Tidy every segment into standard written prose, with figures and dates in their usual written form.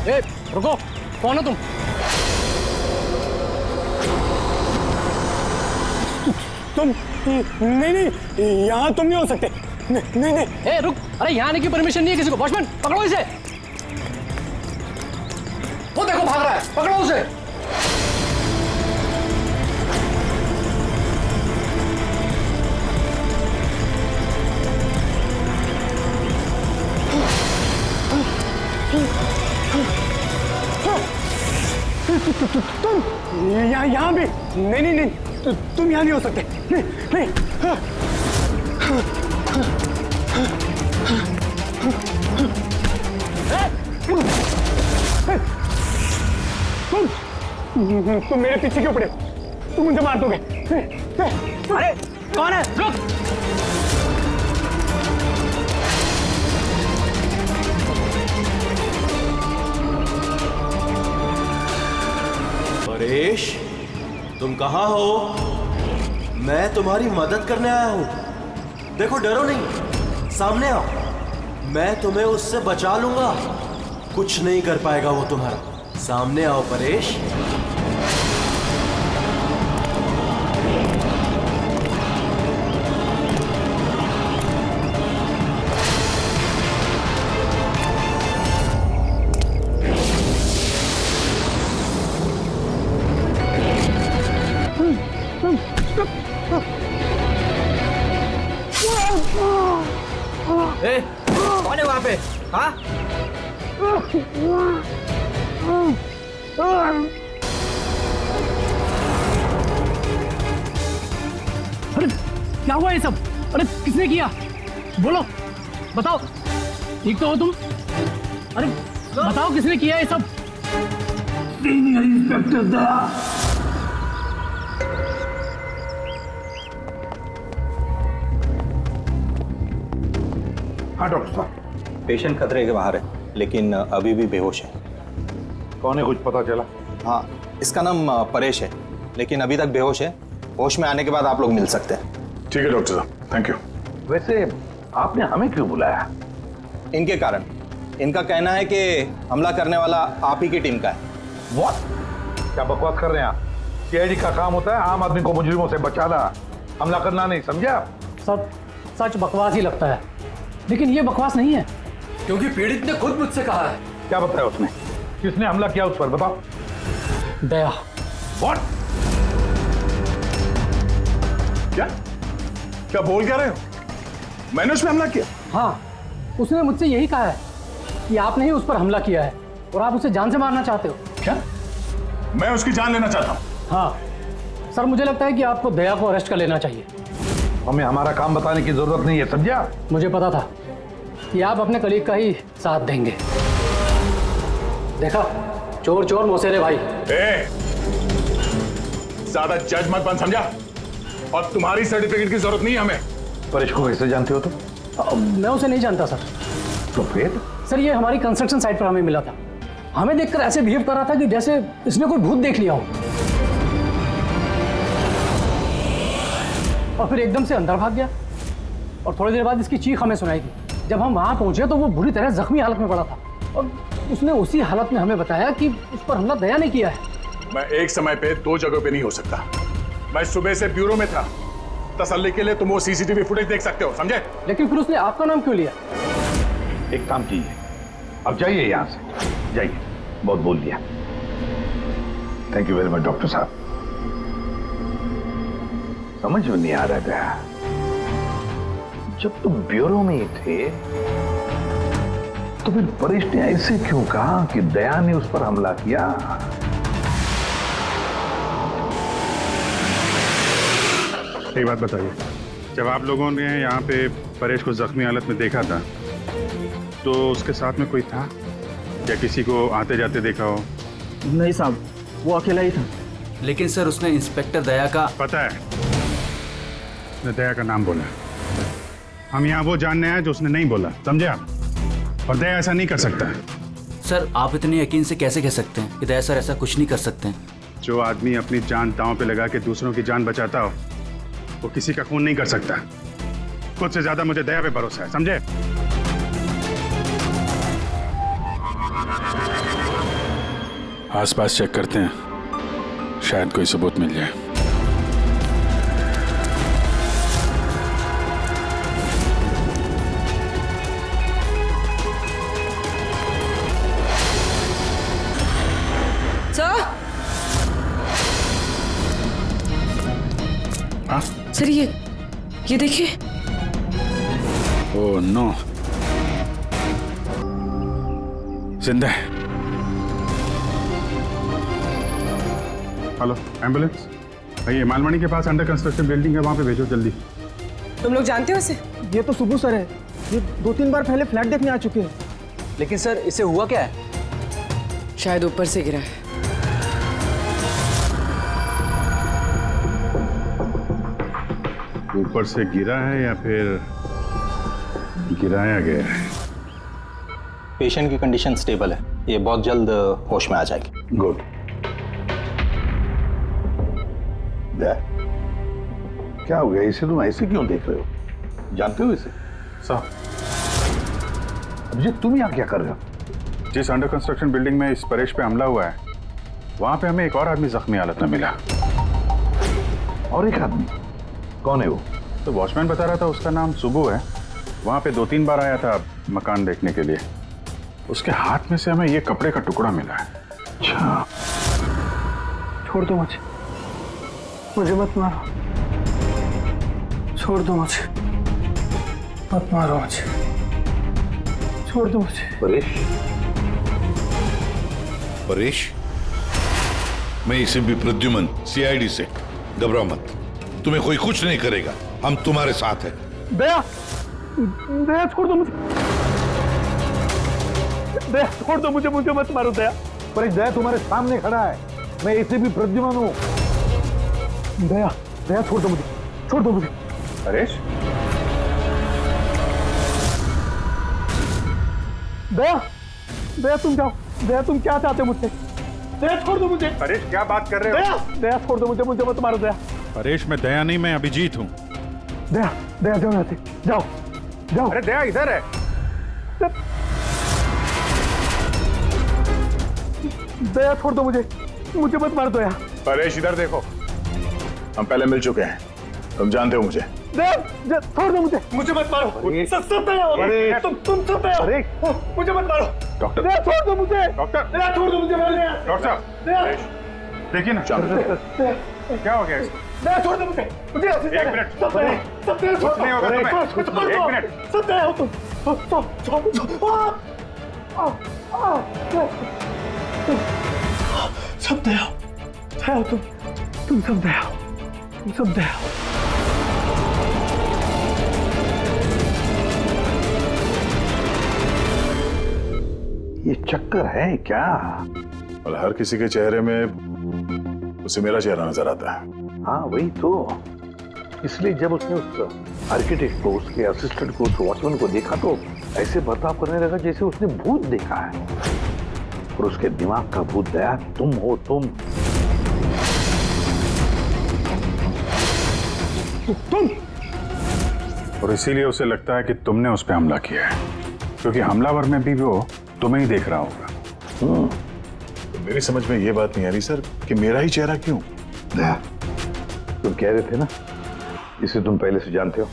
ए, रुको, कौन हो तुम? तुम नहीं, यहाँ तुम नहीं हो सकते। नहीं। ए, रुक, अरे यहाँ आने की परमिशन नहीं है किसी को। वॉचमैन, पकड़ो इसे। वो देखो भाग रहा है, पकड़ो उसे। तुम यहाँ भी नहीं, तुम यहाँ नहीं हो सकते। नहीं। तुम मेरे पीछे क्यों पड़े? तुम मुझे मार दोगे। अरे कौन है? रुक। परेश, तुम कहाँ हो? मैं तुम्हारी मदद करने आया हूँ। देखो, डरो नहीं, सामने आओ। मैं तुम्हें उससे बचा लूंगा। कुछ नहीं कर पाएगा वो तुम्हारा। सामने आओ परेश। ए, कौन है वहां पे? हाँ? अरे क्या हुआ ये सब? अरे किसने किया? बोलो, बताओ। ठीक तो हो तुम? अरे बताओ किसने किया ये सब? सीनियर इंस्पेक्टर दया। हाँ डॉक्टर साहब, पेशेंट खतरे के बाहर है, लेकिन अभी भी बेहोश है। कौन है, कुछ पता चला? हाँ, इसका नाम परेश है, लेकिन अभी तक बेहोश है। होश में आने के बाद आप लोग मिल सकते हैं। ठीक है डॉक्टर साहब, थैंक यू। वैसे आपने हमें क्यों बुलाया? इनके कारण। इनका कहना है कि हमला करने वाला आप ही की टीम का है। What? क्या बकवास कर रहे हैं आप? सीआईडी का काम होता है आम आदमी को मुजरिमों से बचाना, हमला करना नहीं, समझा? सब सच बकवास ही लगता है, लेकिन ये बकवास नहीं है, क्योंकि पीड़ित ने खुद मुझसे कहा है। क्या बताया उसने? किसने हमला किया उस पर, बताओ। दया। What? क्या बोल क्या रहे हो? मैंने उस पर हमला किया? हाँ, उसने मुझसे यही कहा है कि आपने ही उस पर हमला किया है और आप उसे जान से मारना चाहते हो। क्या? मैं उसकी जान लेना चाहता हूँ? हाँ सर, मुझे लगता है कि आपको दया को अरेस्ट कर लेना चाहिए। हमें हमारा काम बताने की जरूरत नहीं है, समझा? मुझे पता था कि आप अपने कलीग का ही साथ देंगे। देखा, चोर चोर मौसेरे भाई। ज्यादा जज मत बन, समझा? और तुम्हारी सर्टिफिकेट की जरूरत नहीं है हमें। परेश को कैसे जानते हो तुम? मैं उसे नहीं जानता सर। तो फिर? सर, ये हमारी कंस्ट्रक्शन साइट पर हमें मिला था। हमें देखकर ऐसे बिहेव कर रहा था कि जैसे इसने कोई भूत देख लिया हो, और फिर एकदम से अंदर भाग गया। और थोड़ी देर बाद इसकी चीख हमें सुनाई दी। जब हम वहां पहुंचे तो वो बुरी तरह जख्मी हालत में पड़ा था, और उसने उसी हालत में हमें बताया कि उस पर हमला दया ने किया है। मैं एक समय पे दो जगह पे नहीं हो सकता। मैं सुबह से ब्यूरो में था। तसल्ली के लिए तुम वो सीसीटीवी फुटेज देख सकते हो, समझे? लेकिन फिर उसने आपका नाम क्यों लिया? एक काम कीजिए, अब जाइए यहाँ से, जाइए। बहुत बोल दिया। Thank you very much doctor साहब। समझ में नहीं आ रहा था, जब तुम ब्यूरो में ही थे तो फिर परेश ने ऐसे क्यों कहा कि दया ने उस पर हमला किया? एक बात बताइए, जब आप लोगों ने यहाँ पे परेश को जख्मी हालत में देखा था तो उसके साथ में कोई था या किसी को आते जाते देखा हो? नहीं साहब, वो अकेला ही था। लेकिन सर, उसने इंस्पेक्टर दया का... पता है, उसने दया का नाम बोला। हम यहाँ वो जानने आए जो उसने नहीं बोला, समझे आप? और दया ऐसा नहीं कर सकता। सर, आप इतने यकीन से कैसे कह सकते हैं कि दया सर ऐसा कुछ नहीं कर सकते हैं? जो आदमी अपनी जान दांव पे लगा के दूसरों की जान बचाता हो, वो किसी का खून नहीं कर सकता। खुद से ज्यादा मुझे दया पे भरोसा है, समझे? आसपास चेक करते हैं, शायद कोई सबूत मिल जाए। हाँ? सर ये देखिए। ओह नो, जिंदा है। हेलो, एम्बुलेंस भैया, मालमणी के पास अंडर कंस्ट्रक्शन बिल्डिंग है, वहां पे भेजो जल्दी। तुम लोग जानते हो इसे? ये तो सुबह सर है, ये 2-3 बार पहले फ्लैट देखने आ चुके हैं। लेकिन सर इसे हुआ क्या है? शायद ऊपर से गिरा है। ऊपर से गिरा है या फिर गिराया गया है? पेशेंट की कंडीशन स्टेबल है, ये बहुत जल्द होश में आ जाएगी। गुड। क्या हो गया, इसे तुम ऐसे क्यों देख रहे हो? जानते हो इसे? साहब, अभिजीत तुम यहाँ क्या कर रहे हो? जिस अंडर कंस्ट्रक्शन बिल्डिंग में इस परेश पे हमला हुआ है, वहां पे हमें एक और आदमी जख्मी हालत में मिला। और एक आदमी? कौन है वो? तो वॉचमैन बता रहा था उसका नाम सुबू है, वहां पे 2-3 बार आया था मकान देखने के लिए। उसके हाथ में से हमें ये कपड़े का टुकड़ा मिला है। अच्छा, छोड़ दो मुझे मत मारो, छोड़ दो मुझे, मत मारो मुझे, छोड़ दो मुझे। परेश, मैं इसे भी प्रद्युमन सीआईडी से, घबराओ मत, तुम्हें कोई कुछ नहीं करेगा, हम तुम्हारे साथ हैं। दया, दया छोड़ दो मुझे, दया छोड़ दो मुझे मत मारो दया। परेश, दया तुम्हारे सामने खड़ा है, मैं इसे भी प्रद्युमन हूँ। दया छोड़ दो मुझे। परेश, दया तुम जाओ, दया तुम क्या चाहते हो मुझसे? दया छोड़ दो मुझे। परेश क्या बात कर रहे हो? दया छोड़ दो मुझे मत मारो दया। परेश, मैं दया नहीं, मैं अभिजीत हूँ। दया जाओ यहाँ से, जाओ। अरे दया इधर है। दया छोड़ दो मुझे मत मारो दया। परेश इधर देखो, हम पहले मिल चुके हैं, तुम जानते हो मुझे। दया छोड़ दो मुझे मत मारो। सब दया हो, तुम सब दया हो, मुझे मत मारो। डॉक्टर, दया छोड़ दो मुझे। डॉक्टर, दया छोड़ दो मुझे। डॉक्टर साहब, परेश, देखिए ना क्या हो गया इसको? दया छोड़ दो मुझे। एक मिनट, सब दया कुछ नहीं होगा तुम्हें। एक मिनट, सब दया हो तुम। सब दया हो तुम सब दया हो। ये चक्कर है क्या? और हर किसी के चेहरे में उसे मेरा चेहरा नजर आता है। हाँ वही तो, इसलिए जब उसने उस आर्किटेक्ट को, उसके असिस्टेंट को, उस वॉचमैन को देखा तो ऐसे बर्ताव करने लगा जैसे उसने भूत देखा है। और उसके दिमाग का भूत दया तुम हो। तुम और इसीलिए उसे लगता है कि तुमने उस पर हमला किया है, क्योंकि हमलावर में भी वो तुम्हें ही देख रहा होगा। तो मेरी समझ में ये बात नहीं आ रही सर कि मेरा ही चेहरा क्यों? दया, तुम कह रहे थे ना इसे तुम पहले से जानते हो।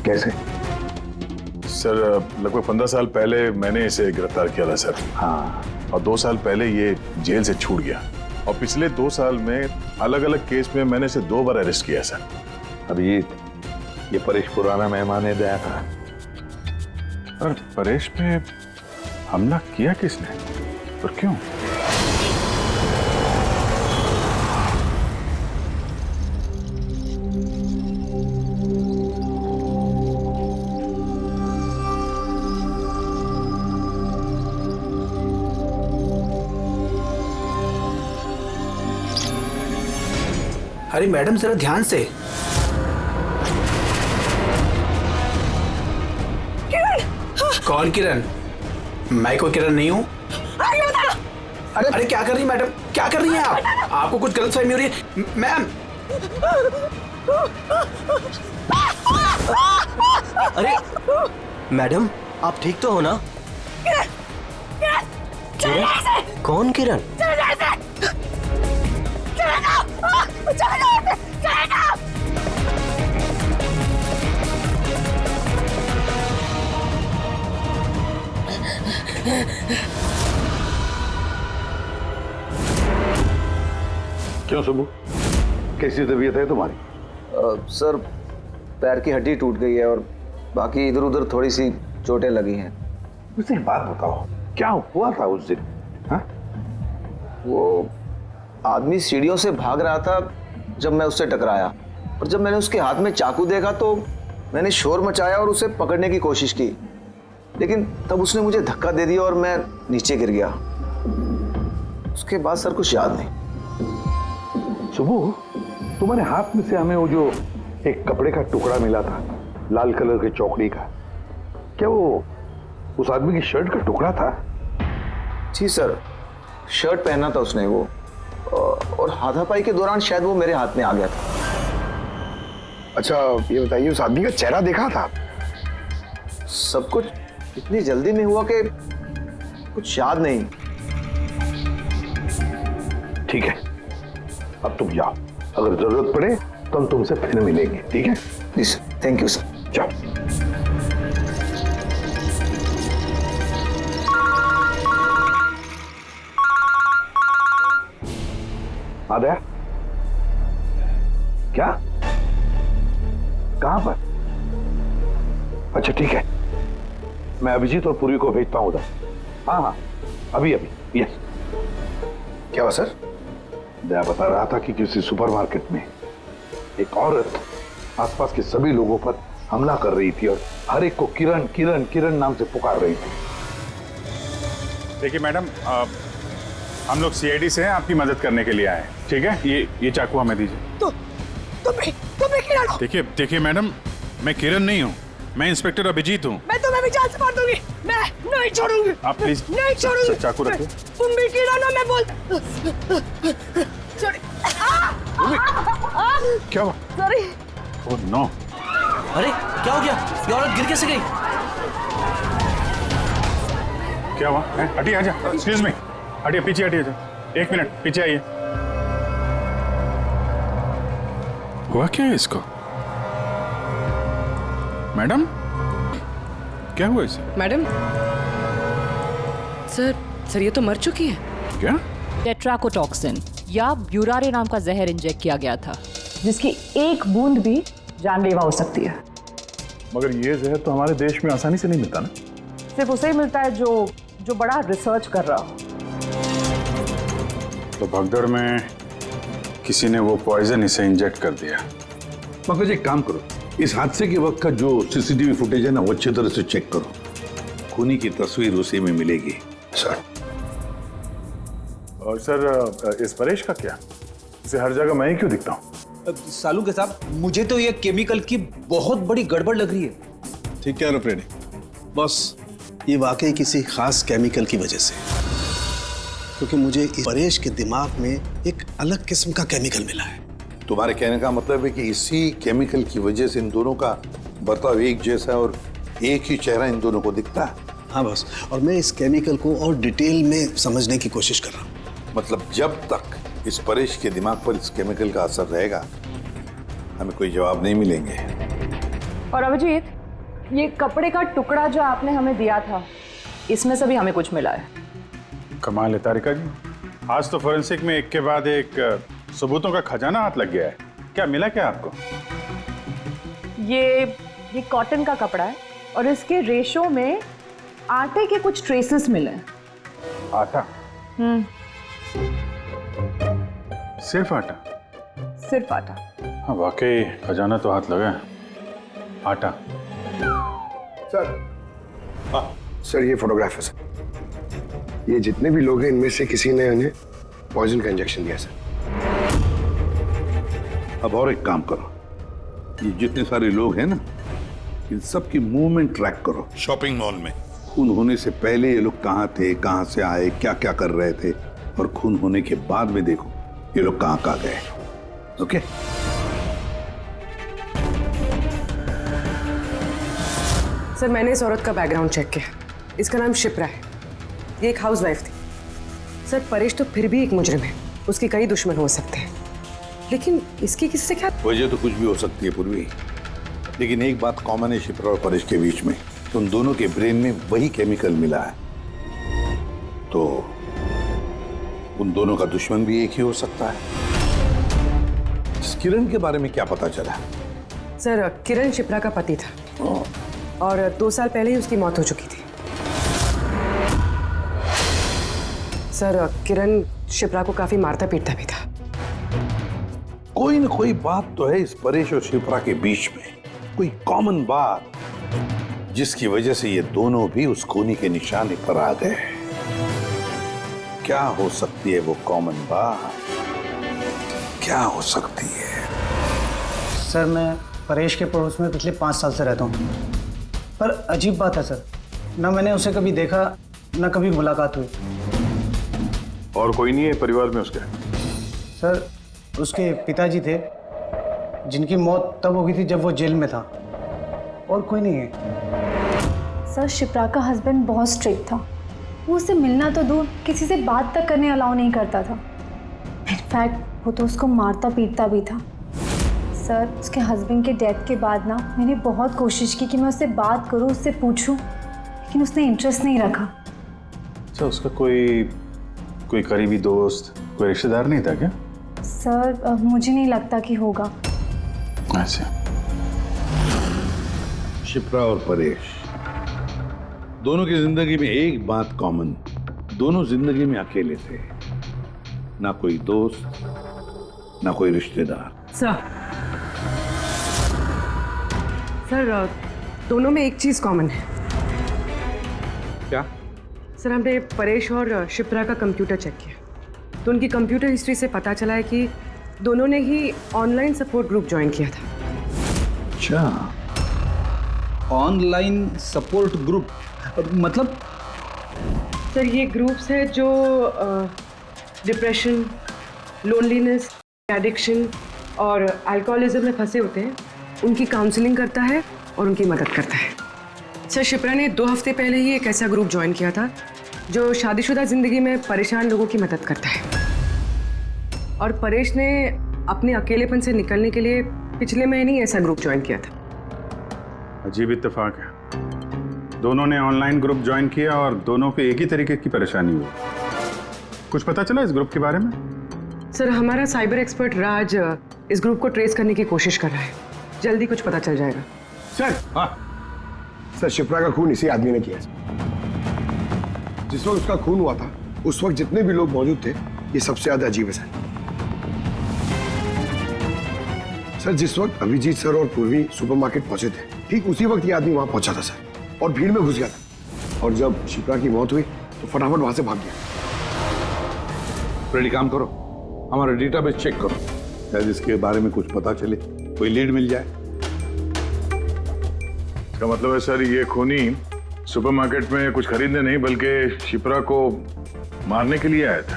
कैसे? सर लगभग 15 साल पहले मैंने इसे गिरफ्तार किया था सर। हाँ, और 2 साल पहले ये जेल से छूट गया, और पिछले 2 साल में अलग अलग केस में मैंने इसे 2 बार अरेस्ट किया सर। अभिजीत, ये परेश पुराना मेहमान है दया का। पर परेश पे हमला किया किसने और क्यों? अरे मैडम जरा ध्यान से। कौन किरण? मैं कोई किरण नहीं हूँ। अरे क्या कर रही है मैडम, क्या कर रही हैं आप? आपको कुछ गलतफहमी हो रही है मैम। अरे मैडम, आप ठीक तो हो ना? कौन किरण? क्यों सुबू, कैसी तबीयत है तुम्हारी? सर पैर की हड्डी टूट गई है और बाकी इधर उधर थोड़ी सी चोटें लगी हैं। मुझे एक बात बताओ, क्या हुआ था उस दिन? हाँ? वो आदमी सीढ़ियों से भाग रहा था जब मैं उससे टकराया, और जब मैंने उसके हाथ में चाकू देखा तो मैंने शोर मचाया और उसे पकड़ने की कोशिश की, लेकिन तब उसने मुझे धक्का दे दिया और मैं नीचे गिर गया। उसके बाद सर कुछ याद नहीं। सुबू, तुम्हारे हाथ में से हमें वो जो एक कपड़े का टुकड़ा मिला था, लाल कलर की चौकड़ी का, क्या वो उस आदमी की शर्ट का टुकड़ा था? जी सर, शर्ट पहना था उसने वो, और हाथापाई के दौरान शायद वो मेरे हाथ में आ गया था। अच्छा ये बताइए, उस आदमी का चेहरा देखा था? सब कुछ इतनी जल्दी में हुआ कि कुछ याद नहीं। ठीक है, अब तुम जाओ, अगर जरूरत पड़े तो हम तुमसे फिर मिलेंगे, ठीक है? Please sir, thank you sir. जाओ। आ गया? क्या? कहां पर? अच्छा ठीक है, मैं अभिजीत और पुरी को भेजता हूं उधर। हाँ हाँ, अभी अभी। यस। क्या हुआ सर? मैं बता रहा था कि किसी सुपरमार्केट में एक औरत आसपास के सभी लोगों पर हमला कर रही थी और हर एक को किरण किरण किरण नाम से पुकार रही थी। देखिए मैडम, हम लोग सीआईडी से हैं, आपकी मदद करने के लिए आए हैं, ठीक है? ये चाकू हमें दीजिए। तुम्हें किरण हो? देखिए मैडम, मैं किरण नहीं हूँ, मैं इंस्पेक्टर अभिजीत हूँ। मैं तुम्हें भी जान से मार दूंगी, मैं नहीं छोड़ूंगी। आप प्लीज नहीं छोड़ूंगी। चाकू रखिए। तुम भी किरण हो, मैं बोल। क्या हुआ? सॉरी। Oh no. अरे क्या हो गया? ये औरत गिर कैसे गई? क्या हुआ? हटिए, आजा। एक्सक्यूज मी, हटिए, पीछे हटिए। एक मिनट पीछे आइए। हुआ क्या है इसको? मैडम, क्या हुआ इसे? मैडम, सर ये तो मर चुकी है। क्या? टेट्राकोटॉक्सिन या ब्यूरारे नाम का जहर इंजेक्ट किया गया था, जिसकी एक बूंद भी जानलेवा हो सकती है। मगर ये जहर तो हमारे देश में आसानी से नहीं मिलता ना? सिर्फ उसे ही मिलता है जो बड़ा रिसर्च कर रहा हो। तो भगदड़ में किसी ने वो पॉइजन इसे इंजेक्ट कर दिया। मगर एक काम करो, इस हादसे के वक्त का जो सीसीटीवी फुटेज है ना, वो अच्छी तरह से चेक करो। खूनी की तस्वीर उसी में मिलेगी। सर। और सर, इस परेश का क्या? इसे हर जगह मैं ही क्यों दिखता हूँ? सालू के साहब, मुझे तो ये केमिकल की बहुत बड़ी गड़बड़ लग रही है। ठीक है फ्रेडी, बस ये वाकई किसी खास केमिकल की वजह से, क्योंकि मुझे इस परेश के दिमाग में एक अलग किस्म का केमिकल मिला है। तुम्हारे कहने का मतलब है कि इसी केमिकल की वजह से इन दोनों का बर्ताव एक जैसा है और एक ही चेहरा इन दोनों को दिखता है। हाँ बस, और मैं इस केमिकल को और डिटेल में समझने की कोशिश कर रहा हूँ। मतलब जब तक इस परेश के दिमाग पर इस केमिकल का असर रहेगा, हमें कोई जवाब नहीं मिलेंगे। और अभिजीत, ये कपड़े का टुकड़ा जो आपने हमें दिया था, इसमें से भी हमें कुछ मिला है। कमाल है तारिका जी, आज तो फोरेंसिक में एक के बाद एक सबूतों का खजाना हाथ लग गया है। क्या मिला क्या आपको? ये कॉटन का कपड़ा है और इसके रेशो में आटे के कुछ ट्रेसेस मिले हैं। आटा? सिर्फ आटा? सिर्फ आटा। हाँ वाकई खजाना तो हाथ लगा है। आटा। सर ये फोटोग्राफ है सर। ये जितने भी लोग हैं, इनमें से किसी ने उन्हें पॉइजन का इंजेक्शन दिया सर। अब और एक काम करो, ये जितने सारे लोग हैं ना, इन सब की मूवमेंट ट्रैक करो। शॉपिंग मॉल में खून होने से पहले ये लोग कहाँ थे, कहाँ से आए, क्या क्या कर रहे थे, और खून होने के बाद में देखो ये लोग कहाँ कहाँ गए। ओके? सर मैंने इस औरत का बैकग्राउंड चेक किया। इसका नाम शिप्रा है। ये एक हाउसवाइफ थी। सर परेश तो फिर भी एक मुजरिम है, उसके कई दुश्मन हो सकते हैं, लेकिन इसकी किसी से क्या? वजह तो कुछ भी हो सकती है पूर्वी, लेकिन एक बात कॉमन है शिप्रा और परेश के बीच में, उन दोनों के ब्रेन में वही केमिकल मिला है, तो उन दोनों का दुश्मन भी एक ही हो सकता है। इस किरण के बारे में क्या पता चला? सर किरण शिप्रा का पति था और 2 साल पहले ही उसकी मौत हो चुकी थी। सर किरण शिप्रा को काफी मारता पीटता भी था। कोई ना कोई बात तो है इस परेश और शिप्रा के बीच में, कोई कॉमन बात जिसकी वजह से ये दोनों भी उस खूनी के निशाने पर आ गए। क्या हो सकती है वो कॉमन बात? क्या हो सकती है? सर मैं परेश के पड़ोस में पिछले 5 साल से रहता हूँ, पर अजीब बात है सर, ना मैंने उसे कभी देखा ना कभी मुलाकात हुई। और कोई नहीं है परिवार में उसके? सर उसके पिताजी थे जिनकी मौत तब हो गई थी जब वो जेल में था, और कोई नहीं है। सर शिप्रा का हस्बैंड बहुत स्ट्रिक्ट था, वो उससे मिलना तो दूर किसी से बात तक करने अलाउ नहीं करता था। इनफैक्ट वो तो उसको मारता पीटता भी था। सर उसके हस्बैंड के डेथ के बाद ना मैंने बहुत कोशिश की कि मैं उससे बात करूं, उससे पूछूं, लेकिन उसने इंटरेस्ट नहीं रखा। अच्छा, उसका कोई करीबी दोस्त, कोई रिश्तेदार नहीं था क्या? सर मुझे नहीं लगता कि होगा। अच्छा। शिप्रा और परेश दोनों की जिंदगी में एक बात कॉमन, दोनों जिंदगी में अकेले थे, ना कोई दोस्त ना कोई रिश्तेदार। सर दोनों में एक चीज कॉमन है। क्या? सर हमने परेश और शिप्रा का कंप्यूटर चेक किया, तो उनकी कंप्यूटर हिस्ट्री से पता चला है कि दोनों ने ही ऑनलाइन सपोर्ट ग्रुप ज्वाइन किया था। अच्छा, ऑनलाइन सपोर्ट ग्रुप मतलब? सर ये ग्रुप्स है जो डिप्रेशन, लोनलीनेस, एडिक्शन और अल्कोहलिज्म में फंसे होते हैं, उनकी काउंसलिंग करता है और उनकी मदद करता है। सर शिप्रा ने 2 हफ्ते पहले ही एक ऐसा ग्रुप ज्वाइन किया था जो शादीशुदा जिंदगी में परेशान लोगों की मदद करता है, और परेश ने अपने अकेलेपन से निकलने के लिए पिछले महीने ही ऐसा ग्रुप ज्वाइन किया था। अजीब इत्तेफाक है, दोनों ने ऑनलाइन ग्रुप ज्वाइन किया और दोनों को एक ही तरीके की परेशानी हुई। कुछ पता चला इस ग्रुप के बारे में? सर हमारा साइबर एक्सपर्ट राज इस ग्रुप को ट्रेस करने की कोशिश कर रहा है, जल्दी कुछ पता चल जाएगा। सर शिप्रा का खून इसी आदमी ने किया। जिस वक्त उसका खून हुआ था उस वक्त जितने भी लोग मौजूद थे, ये सबसे ज्यादा अजीब है सर। जिस वक्त अभिजीत सर और पूर्वी सुपरमार्केट पहुंचे थे, ठीक उसी वक्त ये आदमी वहां पहुंचा था सर, और भीड़ में घुस गया था, और जब शिप्रा की मौत हुई तो फटाफट वहां से भाग गया। रेडी, काम करो, हमारा डेटाबेस चेक करो, शायद इसके बारे में कुछ पता चले, कोई लीड मिल जाए। इसका मतलब है सर ये खूनी सुपरमार्केट में कुछ खरीदने नहीं बल्कि शिप्रा को मारने के लिए आया था।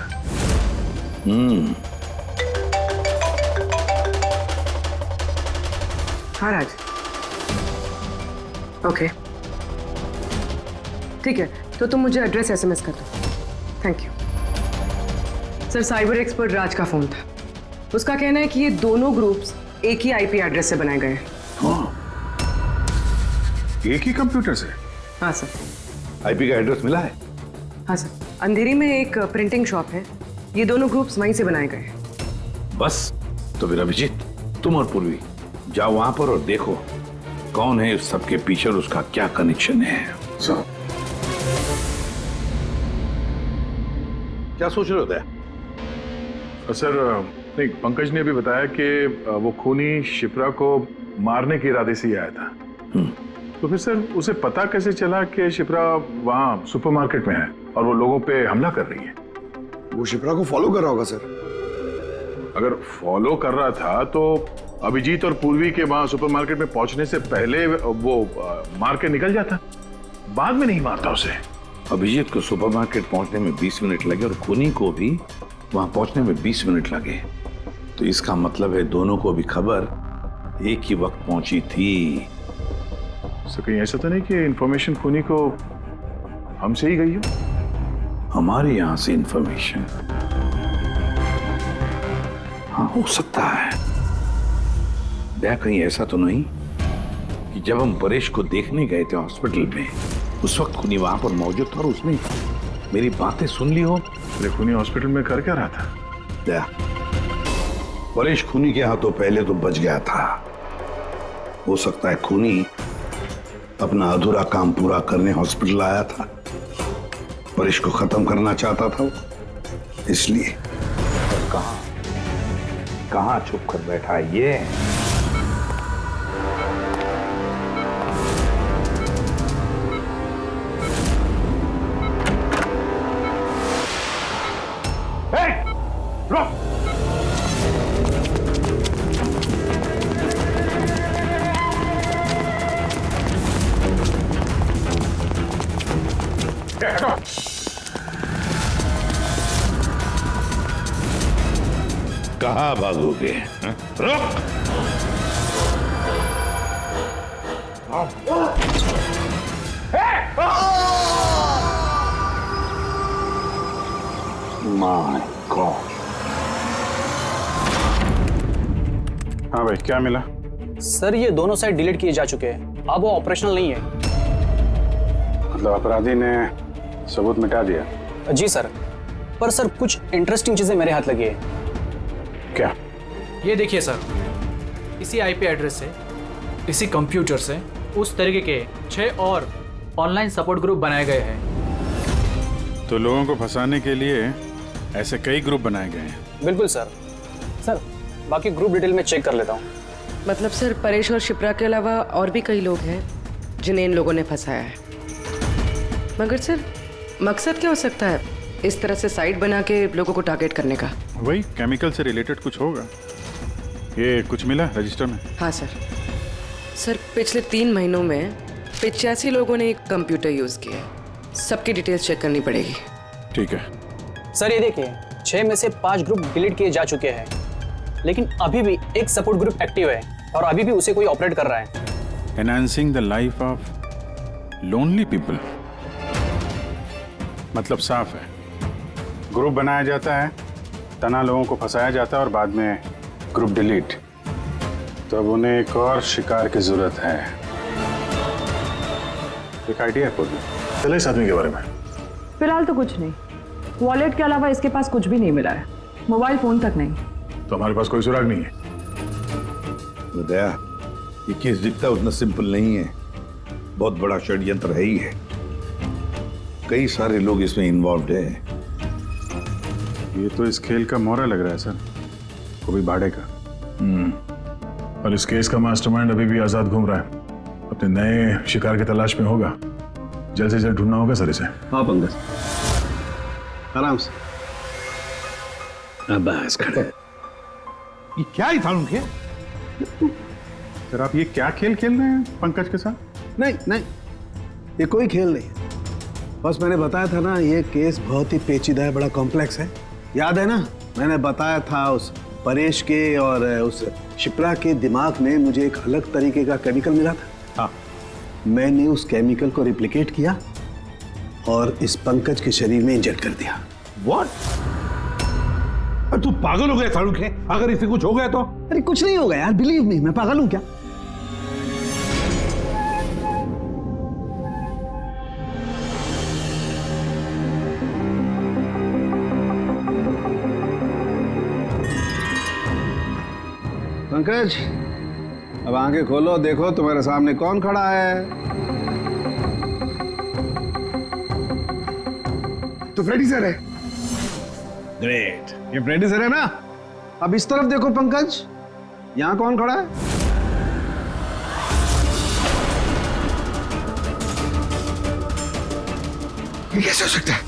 हाँ राज, ओके ठीक है, तो तुम मुझे एड्रेस SMS कर दो। Thank you sir. Cyber expert Raj का फोन था, उसका कहना है कि ये दोनों ग्रुप्स एक ही IP एड्रेस से बनाए गए हैं। एक ही कंप्यूटर से? हाँ सर। IP का एड्रेस मिला है? हाँ सर, अंधेरी में एक प्रिंटिंग शॉप है, ये दोनों ग्रुप्स वहीं से बनाए गए हैं। बस, तो फिर अभिजीत तुम और पूर्वी जाओ वहां पर और देखो कौन है इस सबके पीछे और उसका क्या कनेक्शन है। सर क्या सोच रहे होते हैं? सर नहीं, पंकज ने भी बताया कि वो खूनी शिप्रा को मारने के इरादे से ही आया था। तो फिर सर उसे पता कैसे चला कि शिप्रा वहाँ सुपरमार्केट में है और वो लोगों पे हमला कर रही है? वो शिप्रा को फॉलो कर रहा होगा सर। अगर फॉलो कर रहा था तो अभिजीत और पूर्वी के वहाँ सुपरमार्केट में पहुंचने से पहले वो मार के निकल जाता, बाद में नहीं मारता उसे। अभिजीत को सुपरमार्केट पहुंचने में 20 मिनट लगे और खूनी को भी वहां पहुंचने में 20 मिनट लगे, तो इसका मतलब है दोनों को भी खबर एक ही वक्त पहुंची थी। तो कहीं ऐसा तो नहीं कि इंफॉर्मेशन खूनी को हमसे ही गई हो? हमारे यहां से इंफॉर्मेशन। हाँ, हो सकता है दया कहीं ऐसा तो नहीं कि जब हम परेश को देखने गए थे हॉस्पिटल में, उस वक्त खूनी वहां पर मौजूद था और उसने मेरी बातें सुन ली हो। अरे खूनी हॉस्पिटल में कर क्या रहा था? दया, परेश खूनी के हाथों पहले तो बच गया था। हो सकता है खूनी अपना अधूरा काम पूरा करने हॉस्पिटल आया था, परेश को खत्म करना चाहता था वो, इसलिए। कहां छुप कर बैठा है ये? कहाँ भागोगे? रुक! My God! हाँ भाई, क्या मिला? सर ये दोनों साइड डिलीट किए जा चुके हैं, अब वो ऑपरेशनल नहीं है। मतलब अपराधी ने सबूत मिटा दिया? जी सर, पर सर कुछ इंटरेस्टिंग चीजें मेरे हाथ लगी है। क्या? ये देखिए सर, इसी आईपी एड्रेस से, इसी कंप्यूटर से उस तरीके के 6 और ऑनलाइन सपोर्ट ग्रुप बनाए गए हैं। तो लोगों को फंसाने के लिए ऐसे कई ग्रुप बनाए गए हैं? बिल्कुल सर। सर बाकी ग्रुप डिटेल में चेक कर लेता हूँ। मतलब सर परेश और शिप्रा के अलावा और भी कई लोग हैं जिन्हें इन लोगों ने फंसाया है। मगर सर मकसद क्या हो सकता है इस तरह से साइट बना के लोगों को टारगेट करने का? वही केमिकल से रिलेटेड कुछ होगा। ये कुछ मिला रजिस्टर में? हाँ सर। सर पिछले 3 महीनों में 85 लोगों ने एक कंप्यूटर यूज किया है। सबकी डिटेल्स चेक करनी पड़ेगी। ठीक है सर ये देखिए, 6 में से 5 ग्रुप डिलीट किए जा चुके हैं, लेकिन अभी भी एक सपोर्ट ग्रुप एक्टिव है और अभी भी उसे कोई ऑपरेट कर रहा है। Enhancing the life of lonely people. मतलब साफ है, ग्रुप बनाया जाता है, तना लोगों को फंसाया जाता है और बाद में ग्रुप डिलीट। तो अब उन्हें एक और शिकार की जरूरत है। एक आइडिया है कोई? चले इस आदमी के बारे में। फिलहाल तो कुछ नहीं। वॉलेट के अलावा इसके पास कुछ भी नहीं मिला है, मोबाइल फोन तक नहीं। तो हमारे पास कोई सुराग नहीं है। दया, ये केस दिखता उतना सिंपल नहीं है, बहुत बड़ा षड्यंत्र है ही है। कई सारे लोग इसमें इन्वॉल्व है। ये तो इस खेल का मोहरा लग रहा है सर, वो भी भाड़े का। और इस केस का मास्टरमाइंड अभी भी आजाद घूम रहा है, अपने नए शिकार की तलाश में होगा। जल्द से जल्द ढूंढना होगा सर इसे। हाँ पंकज, आराम से। बस खड़े। ये क्या ही था उनके? सर आप ये क्या खेल खेल रहे हैं पंकज के साथ? नहीं नहीं, ये कोई खेल नहीं है। बस मैंने बताया था ना, ये केस बहुत ही पेचीदा है, बड़ा कॉम्प्लेक्स है। याद है ना, मैंने बताया था उस परेश के और उस शिप्रा के दिमाग में मुझे एक अलग तरीके का केमिकल मिला था। हाँ, मैंने उस केमिकल को रिप्लिकेट किया और इस पंकज के शरीर में इंजेक्ट कर दिया। What? तू पागल हो गया शाहरुख है? अगर इसे कुछ हो गया तो? अरे कुछ नहीं होगा यार, बिलीव मी, मैं पागल हूं क्या? पंकज, अब आंखें खोलो, देखो तुम्हारे सामने कौन खड़ा है। तो फ्रेडी सर है। ग्रेट, ये फ्रेडी सर है ना। अब इस तरफ देखो पंकज, यहां कौन खड़ा है? ये कैसे हो सकता है?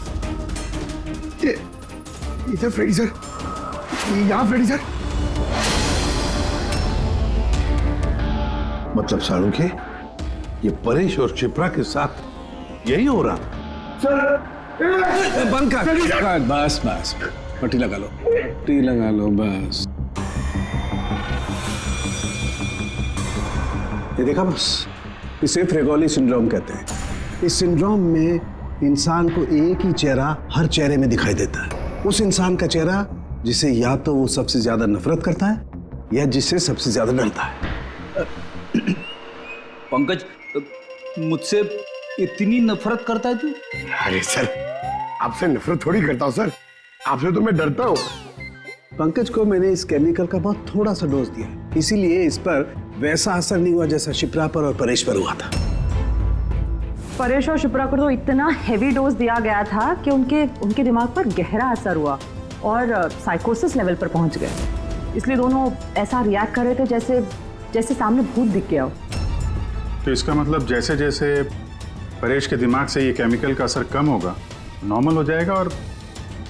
ये इधर फ्रेडी सर, यहां फ्रेडी सर। मतलब शाहरुख है, ये परेश और शिप्रा के साथ यही हो रहा? बंद कर। बस बस, पट्टी लगा लो, पट्टी लगा लो बस। ये देखा बस, इसे फ्रेगोली सिंड्रोम कहते हैं। इस सिंड्रोम में इंसान को एक ही चेहरा हर चेहरे में दिखाई देता है। उस इंसान का चेहरा जिसे या तो वो सबसे ज्यादा नफरत करता है या जिससे सबसे ज्यादा डरता है। पंकज, मुझसे इतनी नफरत करता है तू? अरे सर, आपसे नफरत थोड़ी करता हूँ सर, आपसे तो मैं डरता हूँ। पंकज को मैंने इस केमिकल का बहुत थोड़ा सा डोज दिया, इसीलिए इस पर वैसा असर नहीं हुआ जैसा शिप्रा पर और परेश पर हुआ था। परेश और शिप्रा को तो इतना हैवी डोज दिया गया था कि उनके दिमाग पर गहरा असर हुआ और साइकोसिस लेवल पर पहुंच गए। इसलिए दोनों ऐसा रिएक्ट कर रहे थे जैसे सामने भूत दिख गया हो। तो इसका मतलब जैसे जैसे परेश के दिमाग से ये केमिकल का असर कम होगा, नॉर्मल हो जाएगा और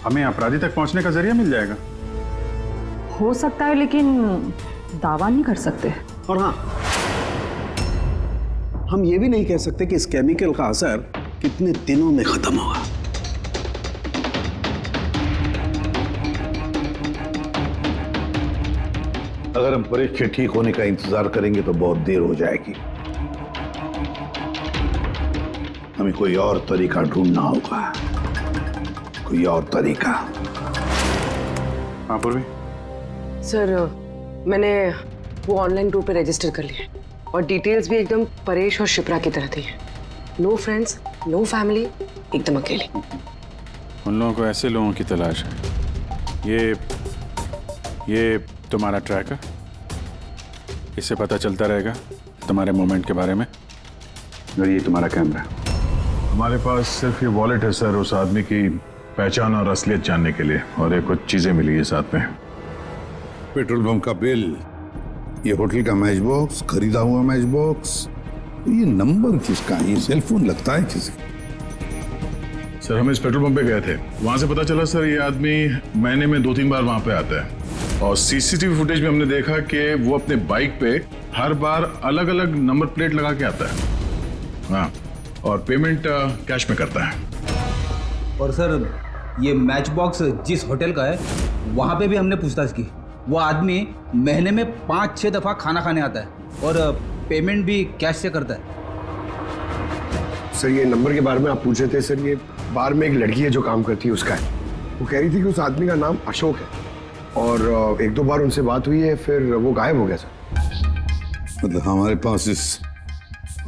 हमें अपराधी तक पहुंचने का जरिया मिल जाएगा। हो सकता है, लेकिन दावा नहीं कर सकते। और हाँ, हम ये भी नहीं कह सकते कि इस केमिकल का असर कितने दिनों में खत्म होगा। अगर हम परेश के ठीक होने का इंतजार करेंगे तो बहुत देर हो जाएगी। हमें कोई और तरीका ढूंढना होगा, कोई और तरीका। हाँ पूर्वी। सर, मैंने वो ऑनलाइन ग्रुप पे रजिस्टर कर लिया है और डिटेल्स भी एकदम परेश और शिप्रा की तरह थी। नो फ्रेंड्स, नो फैमिली, एकदम अकेले। उन लोगों को ऐसे लोगों की तलाश है। ये तुम्हारा ट्रैकर, इससे पता चलता रहेगा तुम्हारे मूवमेंट के बारे में। और ये तुम्हारा कैमरा। हमारे पास सिर्फ ये वॉलेट है सर, उस आदमी की पहचान और असलियत जानने के लिए, और ये कुछ चीजें मिली है साथ में। पेट्रोल पंप का बिल, ये होटल का मैच बॉक्स, खरीदा हुआ मैच बॉक्स, ये नंबर किसका है? ये सेलफोन लगता है किसी? सर, हम इस पेट्रोल पंप पे गए थे, वहां से पता चला सर ये आदमी महीने में 2-3 बार वहां पे आता है और सीसीटीवी फुटेज में हमने देखा कि वो अपने बाइक पे हर बार अलग अलग नंबर प्लेट लगा के आता है। हाँ, और पेमेंट कैश में करता है। और सर, ये मैच बॉक्स जिस होटल का है वहाँ पे भी हमने पूछताछ की। वो आदमी महीने में 5-6 दफ़ा खाना खाने आता है और पेमेंट भी कैश से करता है। सर, ये नंबर के बारे में आप पूछ रहे थे। सर, ये बार में एक लड़की है जो काम करती है, उसका है। वो कह रही थी कि उस आदमी का नाम अशोक है और 1-2 बार उनसे बात हुई है, फिर वो गायब हो गया सर। मतलब हमारे पास इस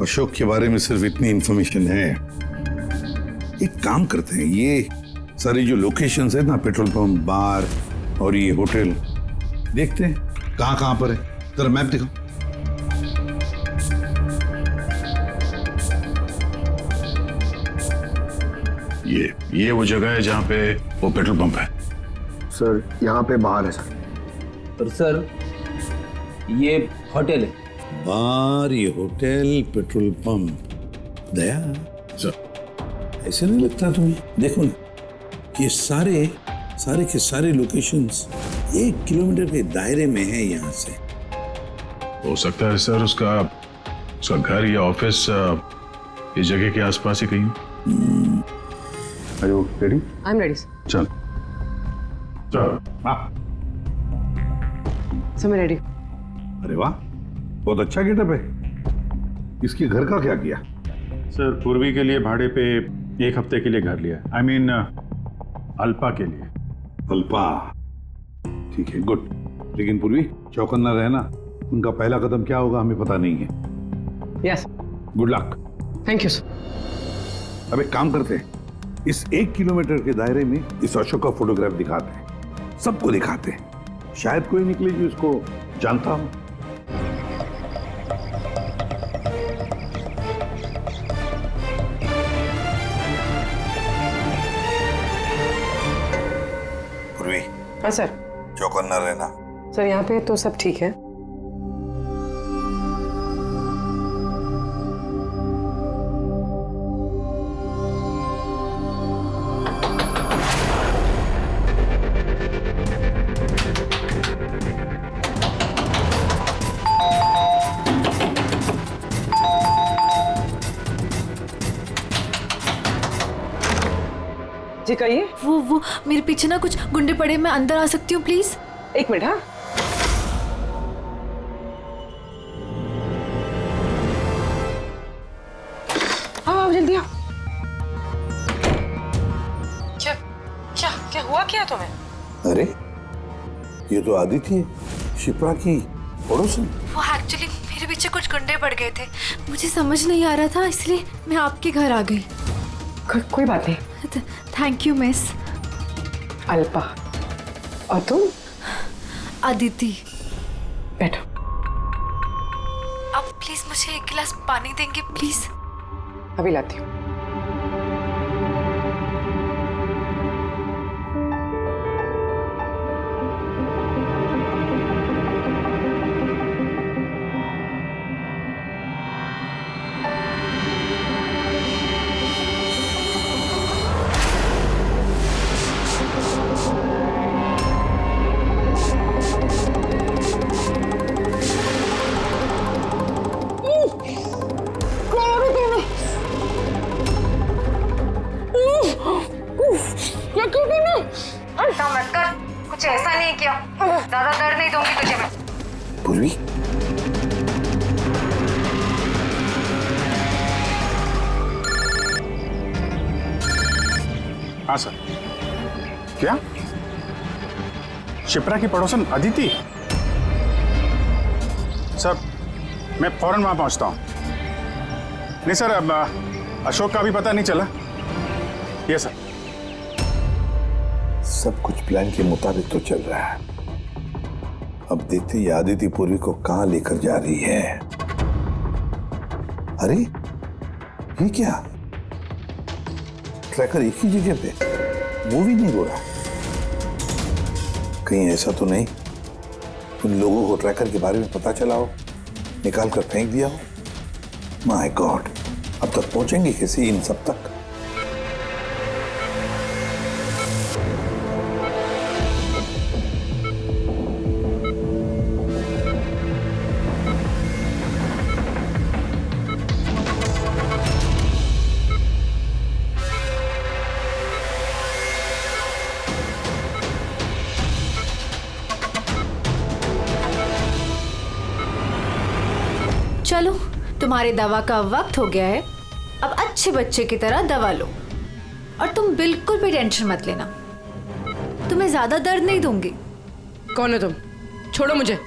अशोक के बारे में सिर्फ इतनी इंफॉर्मेशन है। एक काम करते हैं, ये सारी जो लोकेशंस है ना, पेट्रोल पंप, बार और ये होटल, देखते हैं कहाँ पर है। जरा मैप दिखाओ। ये वो जगह है जहाँ पे वो पेट्रोल पंप है। सर, यहाँ पे बाहर है सर। और सर, ये होटल है। बार, ये होटल, पेट्रोल पंप। दया सर, ऐसे नहीं लगता तुम्हें? देखो ना, ये सारे के सारे लोकेशंस 1 किलोमीटर के दायरे में है यहाँ से। हो सकता है सर उसका घर या ऑफिस इस जगह के आसपास ही कहीं। Are you ready? I'm ready. चल। हाँ। सर, मैं रेडी। अरे वाह, बहुत अच्छा गेटअप है। इसके घर का क्या किया? सर, पूर्वी के लिए भाड़े पे 1 हफ्ते के लिए घर लिया। I mean, अल्पा के लिए। अल्पा, ठीक है, गुड। लेकिन पूर्वी, चौकन्ना रहना। उनका पहला कदम क्या होगा हमें पता नहीं है। Yes. Good luck. Thank you sir. अब एक काम करते हैं, इस 1 किलोमीटर के दायरे में इस अशोक का फोटोग्राफ दिखाते हैं, सबको दिखाते हैं। शायद कोई निकले जो इसको जानता हो। पूर्वी। हाँ सर। चौकन्ना रहना। सर, यहाँ पे तो सब ठीक है। जी कहिए। वो मेरे पीछे ना कुछ गुंडे पड़े, मैं अंदर आ सकती हूँ प्लीज? 1 मिनट। हाँ, हाँ, जल्दी आओ। हुआ क्या तुम्हें? अरे ये तो आदिति है, शिप्रा की पड़ोसन। वो एक्चुअली मेरे पीछे कुछ गुंडे पड़ गए थे, मुझे समझ नहीं आ रहा था, इसलिए मैं आपके घर आ गई। कोई बात नहीं। Thank you miss. अल्पा, और तुम? अदिति। बैठो। आप प्लीज मुझे एक गिलास पानी देंगे प्लीज? अभी लाती हूँ। मत कर, कुछ ऐसा नहीं किया, ज्यादा दर्द नहीं दूंगी तुझे मैं। पूर्वी, हाँ सर। क्या शिप्रा की पड़ोसन अदिति? सर मैं फौरन वहां पहुंचता हूं। नहीं सर, अब अशोक का भी पता नहीं चला। ये सर। सब कुछ प्लान के मुताबिक तो चल रहा है। अब देखते ही आदिति पूर्वी को कहां लेकर जा रही है। अरे ये क्या, ट्रैकर एक ही जगह पे, मूवी नहीं हो रहा। कहीं ऐसा तो नहीं उन लोगों को ट्रैकर के बारे में पता चला हो, निकाल कर फेंक दिया हो। माय गॉड, अब तक पहुंचेंगे कैसे इन सब तक? चलो, तुम्हारे दवा का वक्त हो गया है, अब अच्छे बच्चे की तरह दवा लो। और तुम बिल्कुल भी टेंशन मत लेना, तुम्हें ज्यादा दर्द नहीं दूंगी। कौन हो तुम? छोड़ो मुझे,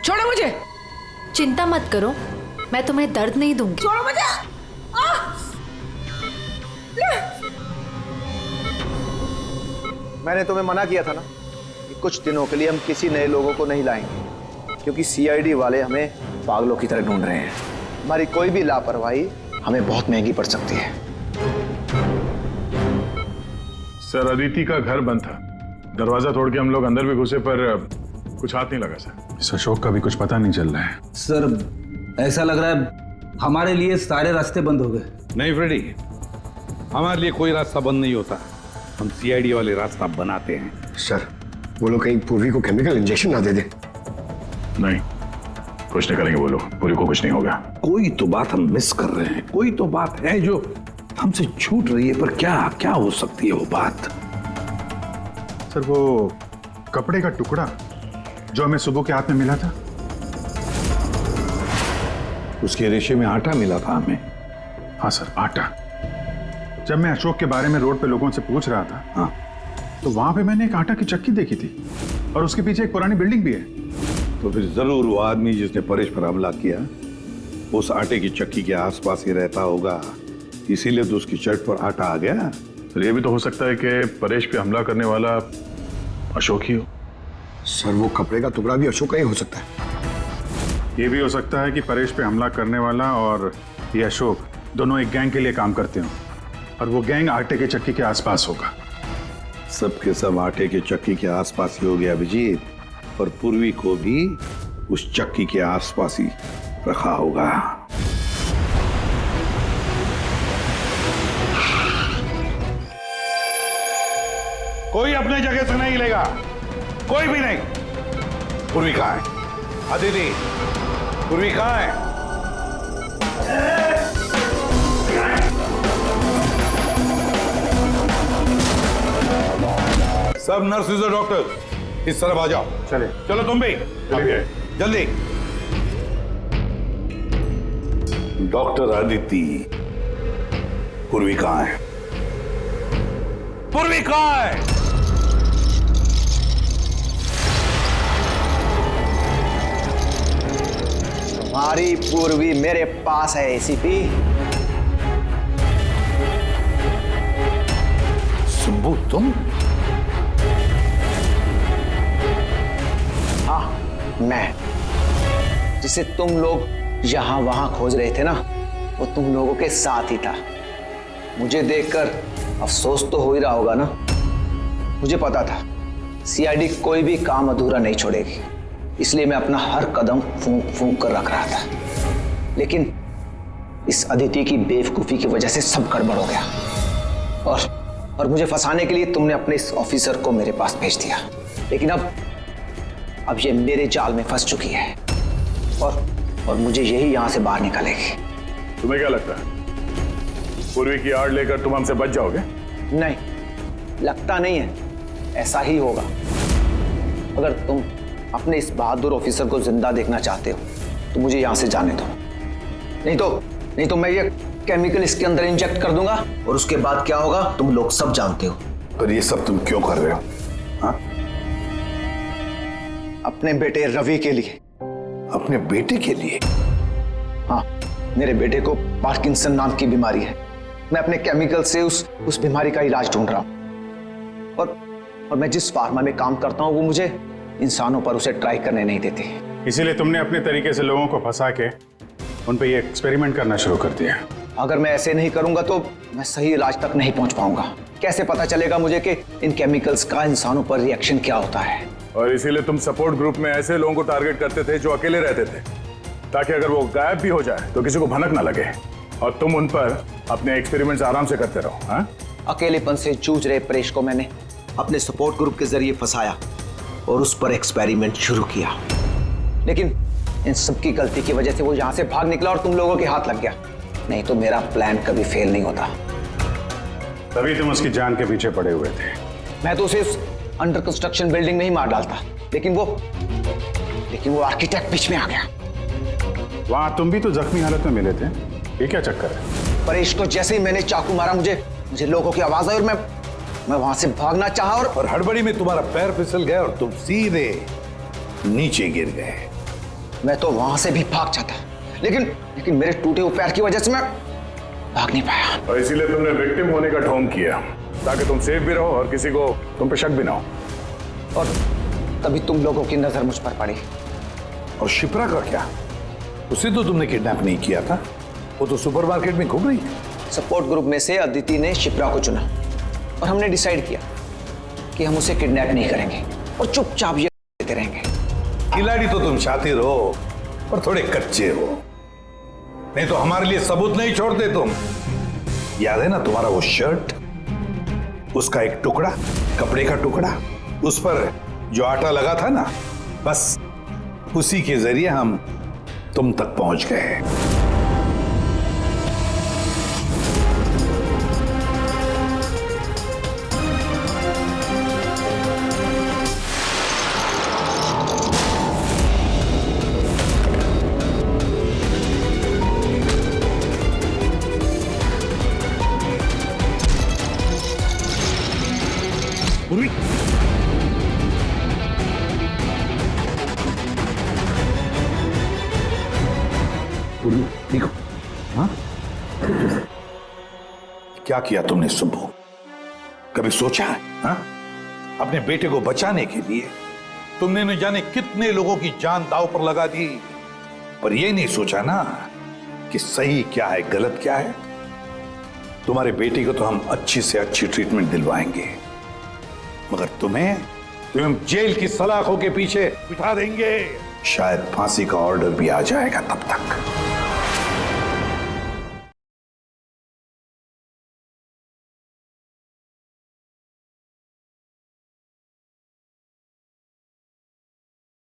छोड़ो मुझे। चिंता मत करो, मैं तुम्हें दर्द नहीं दूंगी। छोड़ो मुझे। मैंने तुम्हें मना किया था ना कि कुछ दिनों के लिए हम किसी नए लोगों को नहीं लाएंगे, क्योंकि सीआईडी वाले हमें पागलों की तरह ढूंढ रहे हैं। हमारी कोई भी लापरवाही हमें बहुत महंगी पड़ सकती है। सर अदिति का घर बंद था, दरवाजा तोड़ के हम लोग अंदर भी घुसे पर कुछ हाथ नहीं लगा सर। इस अशोक का भी कुछ पता नहीं चल रहा है। सर ऐसा लग रहा है हमारे लिए सारे रास्ते बंद हो गए। नहीं फ्रेडी, हमारे लिए कोई रास्ता बंद नहीं होता, हम सीआईडी वाले रास्ता बनाते हैं। सर वो लोग कहीं पूर्वी को केमिकल इंजेक्शन ना दे दे। नहीं, कुछ नहीं करेंगे वो लोग, पूरी को कुछ नहीं होगा। कोई तो बात हम मिस कर रहे हैं, कोई तो बात है जो हमसे छूट रही है, पर क्या क्या हो सकती है वो बात? सर वो कपड़े का टुकड़ा जो हमें सुबह के हाथ में मिला था, उसके रेशे में आटा मिला था हमें। हाँ सर, आटा। जब मैं अशोक के बारे में रोड पे लोगों से पूछ रहा था, हाँ, तो वहां पे मैंने एक आटा की चक्की देखी थी और उसके पीछे एक पुरानी बिल्डिंग भी है। तो फिर जरूर वो आदमी जिसने परेश पर हमला किया उस आटे की चक्की के आसपास ही रहता होगा, इसीलिए तो उसकी शर्ट पर आटा आ गया। सर ये भी तो हो सकता है कि परेश पे हमला करने वाला अशोक ही हो। सर वो कपड़े का टुकड़ा भी अशोक का ही हो सकता है। ये भी हो सकता है कि परेश पे हमला करने वाला और ये अशोक दोनों एक गैंग के लिए काम करते हो और वो गैंग आटे के चक्की के आसपास होगा। सबके सब आटे के चक्की के आसपास ही हो गया अभिजीत, और पूर्वी को भी उस चक्की के आसपास ही रखा होगा। कोई अपने जगह से नहीं लेगा, कोई भी नहीं। पूर्वी कहाँ है? अदिति, पूर्वी कहाँ है? सब नर्सेज और डॉक्टर इस तरफ आ जाओ। चले। चलो तुम भी जल्दी। डॉक्टर अदिति, पूर्वी कहाँ है? पूर्वी कहाँ है? तुम्हारी पूर्वी मेरे पास है एसीपी। सुब्बू तुम? हाँ, मैं। जिसे तुम लोग यहां वहां खोज रहे थे ना, वो तुम लोगों के साथ ही था। मुझे देखकर अफसोस तो हो ही रहा होगा ना। मुझे पता था सीआईडी कोई भी काम अधूरा नहीं छोड़ेगी, इसलिए मैं अपना हर कदम फूंक फूंक कर रख रहा था। लेकिन इस अदिति की बेवकूफी की वजह से सब गड़बड़ हो गया और मुझे फंसाने के लिए तुमने अपने इस ऑफिसर को मेरे पास भेज दिया। लेकिन अब ये मेरे जाल में फंस चुकी है और मुझे यही यहां से बाहर निकालेगी। तुम्हें क्या लगता है पूर्वी की आड़ लेकर तुम हमसे बच जाओगे? नहीं, लगता नहीं है, ऐसा ही होगा। अगर तुम अपने इस बहादुर ऑफिसर को जिंदा देखना चाहते हो तो मुझे यहां से जाने दो। नहीं तो मैं ये केमिकल इसके अंदर इंजेक्ट कर दूंगा और उसके बाद क्या होगा तुम लोग सब जानते हो। पर ये सब तुम क्यों कर रहे हो? हाँ? अपने बेटे रवि के लिए। अपने बेटे के लिए? हाँ, मेरे बेटे को पार्किंसन नाम की बीमारी है। मैं अपने केमिकल से उस बीमारी का इलाज ढूंढ रहा हूं और मैं जिस फार्मा में काम करता हूं वो मुझे इंसानों पर उसे ट्राई करने नहीं देते। इसीलिए तुमने अपने तरीके से लोगों को फंसा के उन पे ये एक्सपेरिमेंट करना शुरू कर दिया। अगर मैं ऐसे नहीं करूंगा तो मैं सही इलाज तक नहीं पहुंच पाऊंगा। कैसे पता चलेगा मुझे कि इन केमिकल्स का इंसानों पर रिएक्शन क्या होता है? और इसीलिए तुम सपोर्ट ग्रुप में ऐसे लोगों को टारगेट करते थे जो अकेले रहते थे, ताकि अगर वो गायब भी हो जाए तो किसी को भनक ना लगे और तुम उन पर अपने एक्सपेरिमेंट्स आराम से करते रहो। हाँ? अकेलेपन से जूझ रहे परेश को मैंने अपने सपोर्ट ग्रुप के जरिए फंसाया और उस पर एक्सपेरिमेंट शुरू किया। लेकिन इन सबकी गलती की वजह से वो यहां से भाग निकला और तुम लोगों के हाथ लग गया। नहीं तो मेरा प्लान कभी फेल नहीं होता। तभी तुम उसकी जान के पीछे पड़े हुए थे। मैं तो उसे अंडर कंस्ट्रक्शन बिल्डिंग में ही मार डालता, लेकिन वो आर्किटेक्ट बीच में आ गया। वहां तुम भी तो जख्मी हालत में मिले थे, ये क्या चक्कर है? परेश को जैसे ही मैंने चाकू मारा मुझे लोगों की आवाज आई और मैं वहां से भागना चाहा और हड़बड़ी में तुम्हारा पैर फिसल गया और तुम सीधे नीचे गिर गए। मैं तो वहां से भी भाग जाता, लेकिन मेरे टूटे हुए पैर की वजह से मैं भाग नहीं पाया। और इसीलिए तुमने विक्टिम होने का ढोंग किया ताकि तुम सेफ भी रहो और किसी को तुम पे शक भी ना हो। और तभी तुम लोगों की नजर मुझ पर पड़ी। और शिप्रा का क्या? उसे तो तुमने किडनैप नहीं किया था, वो तो सुपरमार्केट में घूम रही थी। सपोर्ट ग्रुप में से अदिति ने शिप्रा को चुना और हमने डिसाइड किया कि हम उसे किडनैप नहीं करेंगे और चुपचाप ये देते रहेंगे। खिलाड़ी तो तुम शातिर हो और थोड़े कच्चे हो, नहीं तो हमारे लिए सबूत नहीं छोड़ते तुम। याद है ना तुम्हारा वो शर्ट, उसका एक टुकड़ा, कपड़े का टुकड़ा, उस पर जो आटा लगा था ना, बस उसी के जरिए हम तुम तक पहुंच गए। देखो, हाँ? क्या किया तुमने सुब्बू? कभी सोचा है? हाँ? अपने बेटे को बचाने के लिए तुमने न जाने कितने लोगों की जान दांव पर लगा दी, पर यह नहीं सोचा ना कि सही क्या है गलत क्या है। तुम्हारे बेटे को तो हम अच्छी से अच्छी ट्रीटमेंट दिलवाएंगे, मगर तुम्हें जेल की सलाखों के पीछे बिठा देंगे। शायद फांसी का ऑर्डर भी आ जाएगा तब तक।